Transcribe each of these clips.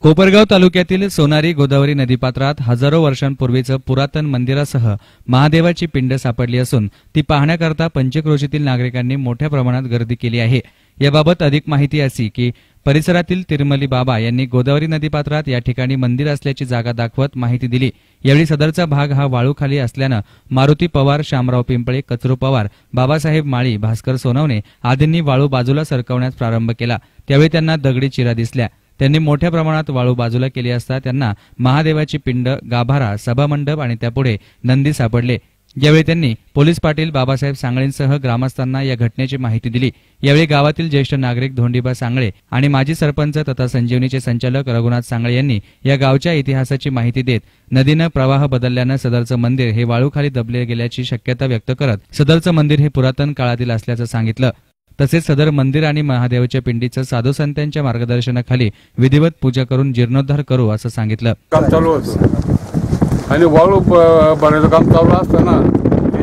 कोपरगाव तालुक्यातील सोनारी गोदावरी नदीपात्रात हजारो वर्षांपूर्वीचं पुरातन मंदिरासह महादेवाची पिंड सापडली असून ती पाहण्याकरता पंचक्रोशीतील नागरिकांनी मोठ्या प्रमाणात गर्दी केली आहे। याबाबत अधिक माहिती अशी की परिसरातील तिरुमली बाबा यांनी गोदावरी नदीपात्रात या ठिकाणी मंदिर असल्याची जागा दाखवत माहिती दिली। यावेळी सदरचा भाग हा वाळूखाली असल्यानं मारुती पवार, शामराव पिंपळे, कचरू पवार, बाबासाहेब माळी, भास्कर सोनवणे आदींनी वाळू बाजूला सरकवण्यास प्रारंभ केला। त्यावेळी त्यांना दगडी चिरा दिसल्या। त्यांनी मोठ्या प्रमाणात वाळू बाजूला केली असता त्यांना महादेवाची पिंड, गाभारा, सभामंडप आणि त्यापुढे नंदी सापडले। यावेळी त्यांनी पोलीस पाटील बाबासाहेब सांगळेंसह ग्रामस्थांना या घटनेची माहिती दिली। यावेळी गावातील ज्येष्ठ नागरिक धोंडीबा सांगळे आणि माजी सरपंच तथा संजीवनीचे संचालक रघुनाथ सांगळे यांनी या गावच्या इतिहासाची माहिती देत नदीनं प्रवाह बदलल्यानं सदरचं मंदिर हे वाळूखाली दबले गेल्याची शक्यता व्यक्त करत सदरचं मंदिर हे पुरातन काळातील असल्याचं सांगितलं। तसेच सदर मंदिर आणि महादेवाच्या पिंडीचं साधू संतांच्या मार्गदर्शनाखाली विधिवत पूजा करून जीर्णोद्धार करू असं सांगितलं। काम चालू होतं आणि वाळू भरण्याचं काम चालू असताना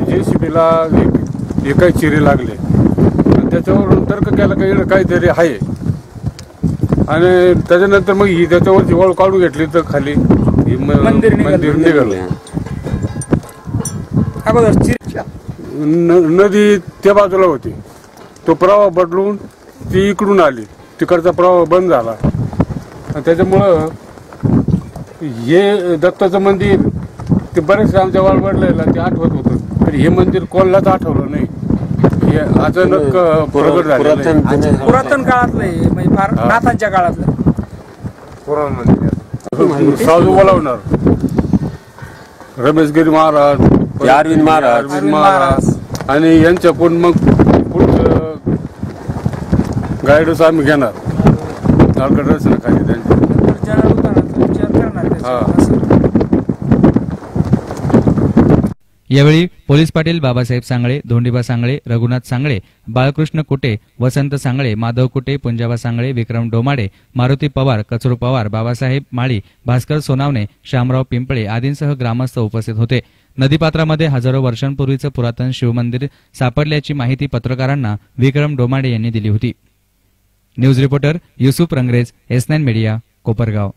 JCBला काही चिरे लागले आणि त्याच्यावरून तर्क केला काही काहीतरी आहे आणि त्याच्यानंतर मग ही त्याच्यावरची वाळू काढून घेतली तर खाली मंदिर निघालं। नदी त्या बाजूला होती, तो प्रवाह बदलून ती इकडून आली, तिकडचा प्रवाह बंद झाला आणि त्याच्यामुळं हे दत्ताचं मंदिर ते बरेच आमच्या वाळवडलेला ते आठवत होतं, पण हे मंदिर कोणालाच आठवलं नाही। हे अचानक प्रगट झालं पुरातन काळातलं म्हणजे फार नाथांच्या काळातलं पुराण मंदिर। साधू बोलावणार रमेश गिरी महाराज, अरविंद महाराज आणि यांच्याकडून मग गाईडच आम्ही घेणार मार्गदर्शनाखाली त्यांच्या। यावेळी पोलीस पाटील बाबासाहेब सांगळे, धोंडीबा सांगळे, रघुनाथ सांगळे, बाळकृष्ण कुटे, वसंत सांगळे, माधव कुटे, पुंजाबा सांगळे, विक्रम डोमाडे, मारुती पवार, कचरू पवार, बाबासाहेब माळी, भास्कर सोनावणे, शामराव पिंपळे आदींसह ग्रामस्थ उपस्थित होते। नदीपात्रामध्ये हजारो वर्षांपूर्वीचं पुरातन शिवमंदिर सापडल्याची माहिती पत्रकारांना विक्रम डोमाडे यांनी दिली होती। News reporter Yusuf Rangrez, S9 media, Kopargaon.